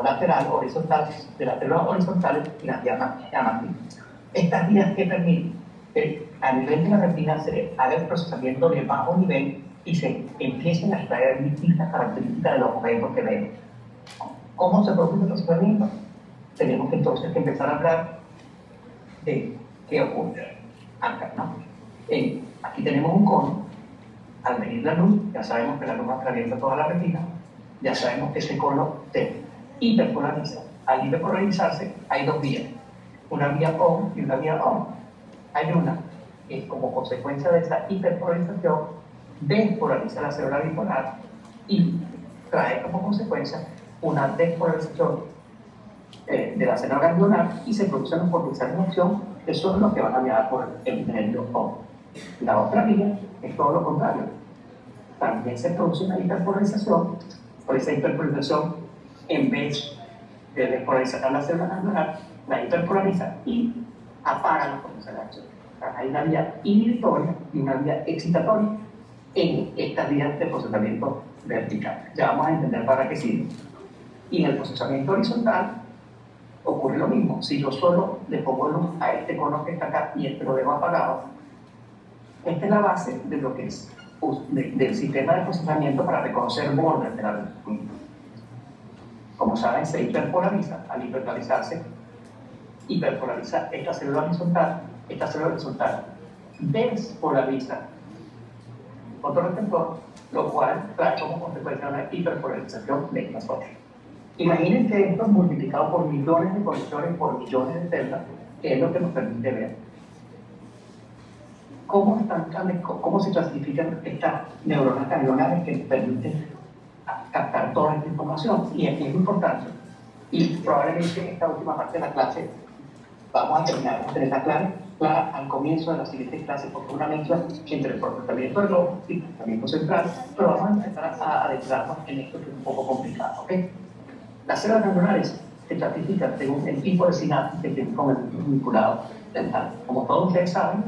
lateral horizontal, de las células horizontales y las vías llamativas. Estas vías que permiten que a nivel de la retina se haga el procesamiento de bajo nivel y se empiecen a extraer distintas características de los objetos que vemos. ¿Cómo se produce el procesamiento? tenemos entonces que empezar a hablar de qué ocurre acá, ¿no? Aquí tenemos un cono. Al venir la luz, ya sabemos que la luz atraviesa toda la retina, ya sabemos que ese cono se hiperpolariza. Al hiperpolarizarse hay dos vías, una vía ON y una vía ON. Hay una que como consecuencia de esa hiperpolarización despolariza la célula bipolar y trae como consecuencia una despolarización de la célula ganglionar y se produce una polarización en acción que son los que van a viajar por el medio ON. La otra vía es todo lo contrario. También se produce una hiperpolarización, por esa hiperpolarización, en vez de despolarizar la célula ganglionar, la hiperpolariza y apaga la potencial de acción. Hay una vía inhibitoria y una vía excitatoria en estas vías de procesamiento vertical. Ya vamos a entender para qué sirve. Y en el procesamiento horizontal ocurre lo mismo. Si yo solo le pongo luz a este cono que está acá y este lo dejo apagado, esta es la base de lo que es del sistema de procesamiento para reconocer bordes de la luz. Como saben, se hiperpolariza. Al hiperpolarizarse, hiperpolariza esta célula horizontal despolariza otro receptor, lo cual trae como consecuencia una hiperpolarización de estas otras. Imaginen que esto es multiplicado por millones de conexiones, por millones de celdas, que es lo que nos permite ver cómo se clasifican estas neuronas ganglionares que nos permiten captar toda esta información. Y aquí es importante, y probablemente en esta última parte de la clase vamos a terminar de tener clara al comienzo de la siguiente clase, porque una mezcla entre el procesamiento del ojo y el procesamiento central, pero vamos a empezar a adentrarnos en esto que es un poco complicado, ¿ok? Las células ganglionares se clasifican según el tipo de sinapsis que tienen con el vinculado dental. Como todos ustedes saben,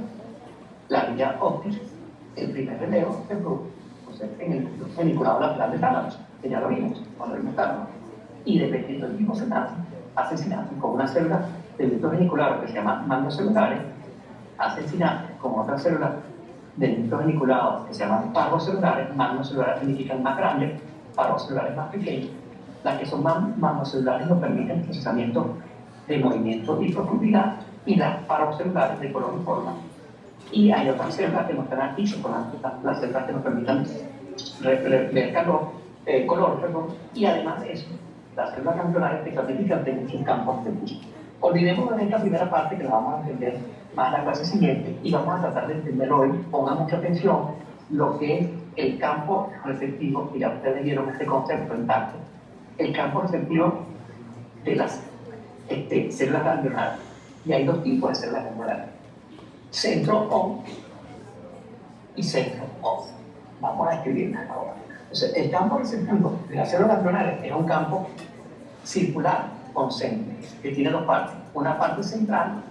la vía óptica, el primer relevo se produce en el vinculado lateral del tálamo, que ya lo vimos cuando vimos tálamo. Y dependiendo del tipo de sinapsis, hace sinapsis con una célula de núcleo veniculado que se llama magnocelulares, hacen sinapsis con otras células de núcleo veniculado que se llaman parvocelulares. Magnocelulares significan más grandes, parvocelulares más pequeños. Las que son magnocelulares nos permiten el procesamiento de movimiento y profundidad, y las parvocelulares de color y forma. Y hay otras células que nos están aquí, son las células que nos permitan ver color, y además de eso, las células ganglionares se clasifican en sus campos de luz. Olvidemos de esta primera parte que la vamos a entender más en la clase siguiente y vamos a tratar de entender hoy, pongan mucha atención, lo que es el campo receptivo, y ya ustedes vieron este concepto en tanto, el campo receptivo de las células ganglionares. Y hay dos tipos de células ganglionares: centro ON y centro OFF. Vamos a escribirlas ahora. Entonces, el campo receptivo de las células ganglionares es un campo circular concéntrico que tiene dos partes, una parte central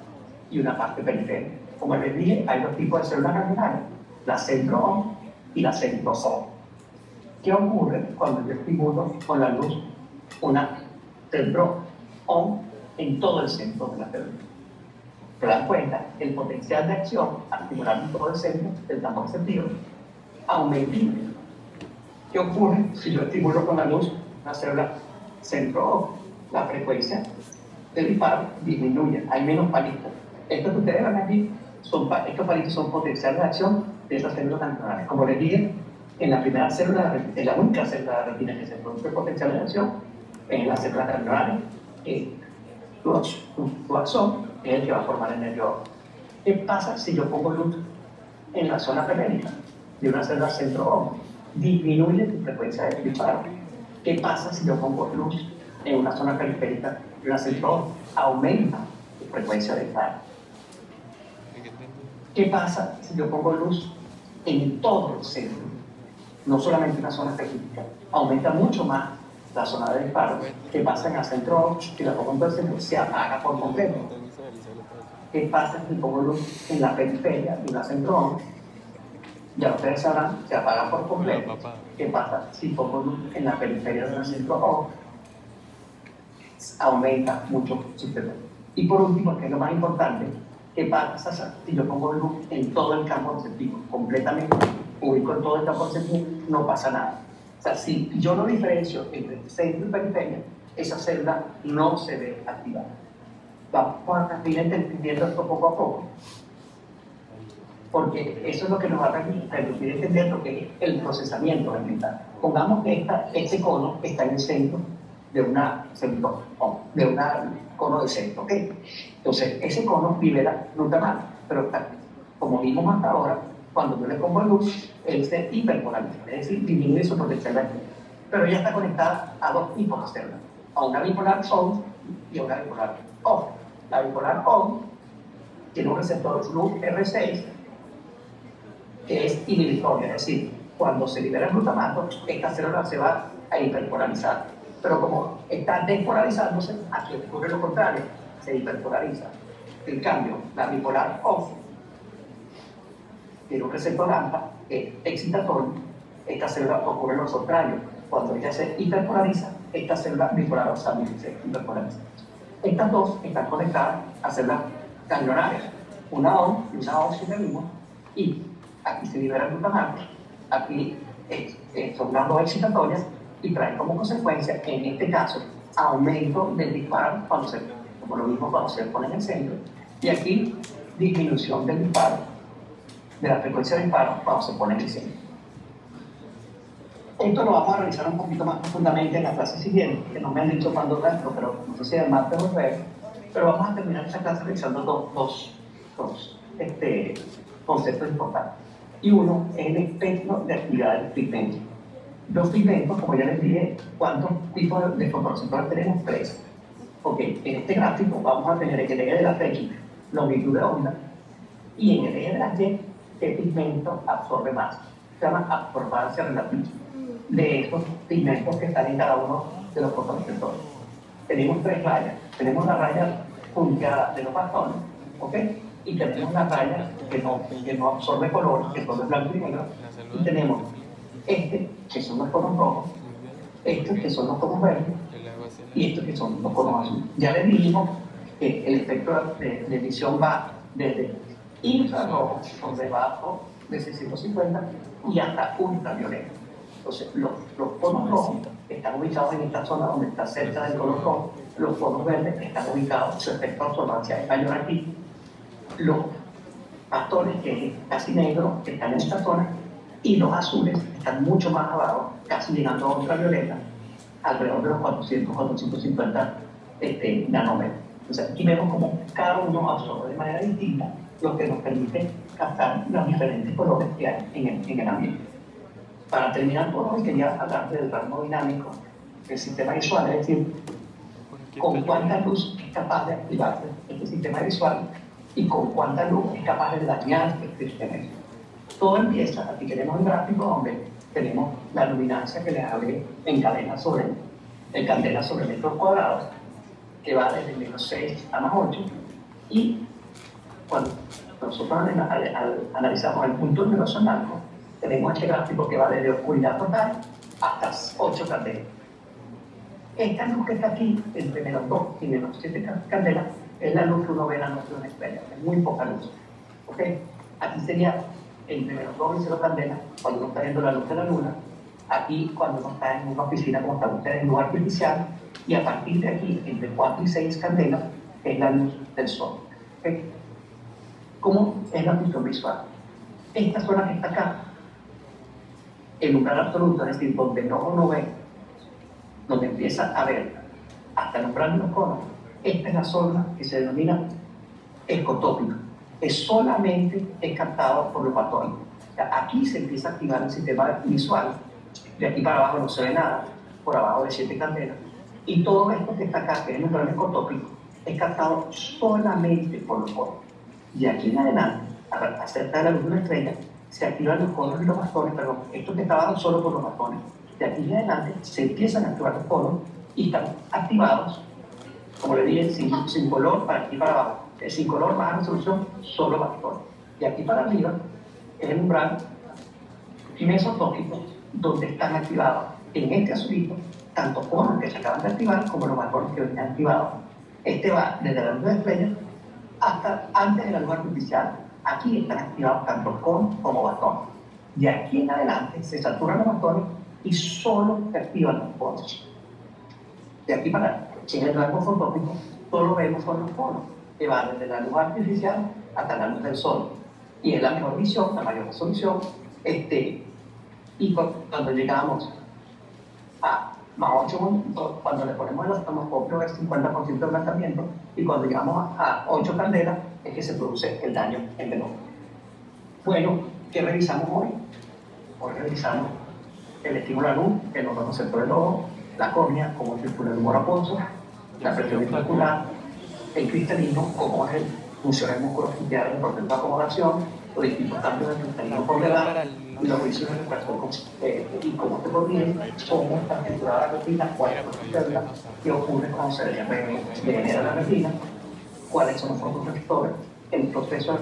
y una parte periférica. Como les dije, hay dos tipos de células ganglionares, la centro ON y la centro OFF. ¿Qué ocurre cuando yo estimulo con la luz una centro ON en todo el centro de la célula? Se dan cuenta, el potencial de acción al estimular en todo el centro del campo receptivo aumenta. ¿Qué ocurre si yo estimulo con la luz una célula centro OFF? La frecuencia del disparo disminuye, hay menos palitos. Estos que ustedes ven aquí, estos palitos son potenciales de acción de esas células ganglionares. Como les dije, en la primera célula, en la única célula de retina que se produce potencial de acción, en las células ganglionares, su axón es el que va a formar el nervio óptico. ¿Qué pasa si yo pongo luz en la zona periférica de una célula centro ON? Disminuye su frecuencia de disparo. ¿Qué pasa si yo pongo luz en una zona periférica de una centro ON? Aumenta su frecuencia de disparo. ¿Qué pasa si yo pongo luz en todo el centro? No solamente en una zona específica, aumenta mucho más la zona de disparo. ¿Qué pasa en el centro ON? Si la pongo en todo el centro, se apaga por completo. ¿Qué pasa si pongo luz en la periferia de una centro ON? Ya ustedes sabrán, se apaga por completo. ¿Qué pasa si pongo luz en la periferia de una centro ON? Aumenta mucho su frecuencia. Y por último, que es lo más importante, ¿qué pasa si yo pongo luz en todo el campo receptivo? Completamente ubico en todo el campo receptivo, no pasa nada. O sea, si yo no diferencio entre centro y periferia, esa célula no se ve activada. Vamos a ir entendiendo esto poco a poco, porque eso es lo que nos va a permitir entender lo que es el procesamiento mental. Pongamos que este cono está en el centro de una cono de centro, ¿ok? Entonces, ese cono libera glutamato, pero como vimos hasta ahora, cuando yo le pongo luz, él se hiperpolariza, es decir, disminuye su potencial de actividad. Pero ella está conectada a dos tipos de células, a una bipolar on y a una bipolar off. La bipolar on tiene un receptor luz R6 que es inhibitorio, es decir, cuando se libera el glutamato, esta célula se va a hiperpolarizar. Pero como está despolarizándose, aquí ocurre lo contrario, se hiperpolariza. En cambio, la bipolar off tiene un receptor alfa que es excitatorio, esta célula ocurre lo contrario. Cuando ella se hiperpolariza, esta célula bipolar off también se hiperpolariza. Estas dos están conectadas a células ganglionares, una ON y una ON sinónimo, y aquí se libera el glutamato, aquí son las dos excitatorias y traen como consecuencia, en este caso, aumento del disparo, como lo mismo cuando se pone en el centro, y aquí disminución del disparo, de la frecuencia de disparo cuando se pone en el centro. Esto lo vamos a revisar un poquito más profundamente en la clase siguiente, que no me han dicho cuándo dentro, pero no sé si el martes o el jueves, pero vamos a terminar esta clase revisando dos conceptos importantes. Y uno es el espectro de actividad del pigmento. Los pigmentos, como ya les dije, ¿cuántos tipos de fotorreceptores tenemos? 3. Ok, en este gráfico vamos a tener en el eje de la X longitud de onda y en el eje de la Y qué pigmento absorbe más. Se llama absorbancia relativa de estos pigmentos que están en cada uno de los fotorreceptores. Tenemos 3 rayas. Tenemos la raya punteada de los bastones, ¿ok? Y tenemos la raya que no absorbe color, que son de blanco y negro, y tenemos que son los conos rojos, estos que son los conos verdes, y estos que son los conos azules. Ya les dijimos que el espectro de emisión va desde infrarrojo, por debajo de 650, y hasta ultravioleta. Entonces, los conos rojos están ubicados en esta zona donde está cerca del color rojo, los conos verdes están ubicados, su efecto de absorbancia es mayor aquí. Los bastones, que es casi negro, están en esta zona, y los azules están mucho más abajo, casi llegando a ultravioleta, alrededor de los 400-450 nanómetros. Entonces, aquí vemos cómo cada uno absorbe de manera distinta, lo que nos permite captar los diferentes colores que hay en el ambiente. Para terminar por hoy, quería hablar del rango dinámico del sistema visual, es decir, con cuánta luz es capaz de activarse este sistema visual y con cuánta luz es capaz de dañar este sistema visual. Todo empieza, aquí tenemos un gráfico donde tenemos la luminancia que les hablé en candela sobre metros cuadrados, que va desde menos 6 a más 8, y cuando nosotros analizamos el punto luminoso en blanco, tenemos este gráfico que va desde oscuridad total hasta 8 candelas. Esta luz que está aquí, entre menos 2 y menos 7 candelas, es la luz que uno ve en la noche de una estrella, es muy poca luz. ¿Ok? Aquí sería entre menos 2 y 0 candelas cuando uno está viendo la luz de la luna, aquí cuando uno está en una oficina como está usted en luz artificial, y a partir de aquí, entre 4 y 6 candelas, es la luz del sol. ¿Ok? ¿Cómo es la visión visual? Esta zona que está acá, el umbral absoluto, es decir, donde el ojo no ve, donde empieza a ver hasta el umbral de los conos, esta es la zona que se denomina escotópica. Solamente es captado por los bastones. O sea, aquí se empieza a activar el sistema visual, de aquí para abajo no se ve nada, por abajo de 7 candelas, y todo esto que está acá, que es el umbral escotópico, es captado solamente por los conos. Y aquí en adelante, acerca de la luz de una estrella, se activan los conos y los bastones, perdón, esto que está abajo solo por los bastones. De aquí en adelante se empiezan a activar los conos y están activados, como le dije, sin color para aquí para abajo. Sin color, baja resolución, solo bastones. Y aquí para arriba es el umbral mesotópico, donde están activados en este azulito tanto conos que se acaban de activar como los bastones que están activados. Este va desde la luz de estrella hasta antes de la luz artificial. Aquí están activados tanto conos como bastones. De aquí en adelante se saturan los bastones y solo se activan los conos. de aquí para allá. En el rango fotópico, todo lo vemos con los conos, que va desde la luz artificial hasta la luz del sol. Y es la mejor visión, la mayor resolución. Y cuando llegamos a más 8 minutos, cuando le ponemos el osciloscopio es 50% de blanqueamiento, y cuando llegamos a 8 candelas es que se produce el daño en el ojo. Bueno, ¿qué revisamos hoy? Hoy revisamos el estímulo a luz, el órgano central del ojo, la córnea, cómo circula el humor aposo, la presión intraocular, el cristalino, cómo es funciona el músculo occipital en el proceso de acomodación, los distintos cambios del cristalino por la edad, y los juicios de recuperación y cómo se podrían, cómo está estructurada la retina, cuál es la célula, qué ocurre cuando se degenera la retina, cuáles son los fototransistores, el proceso de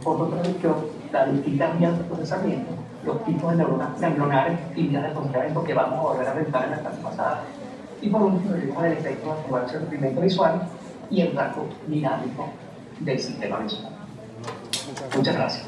fototransmisión, las distintas vías de procesamiento, los tipos de neuronas ganglionares y vías de procesamiento que vamos a volver a revisar en la clase pasada. Y por último, llegamos al efecto de activación del pigmento visual y el rasgo dinámico del sistema visual. Muchas gracias.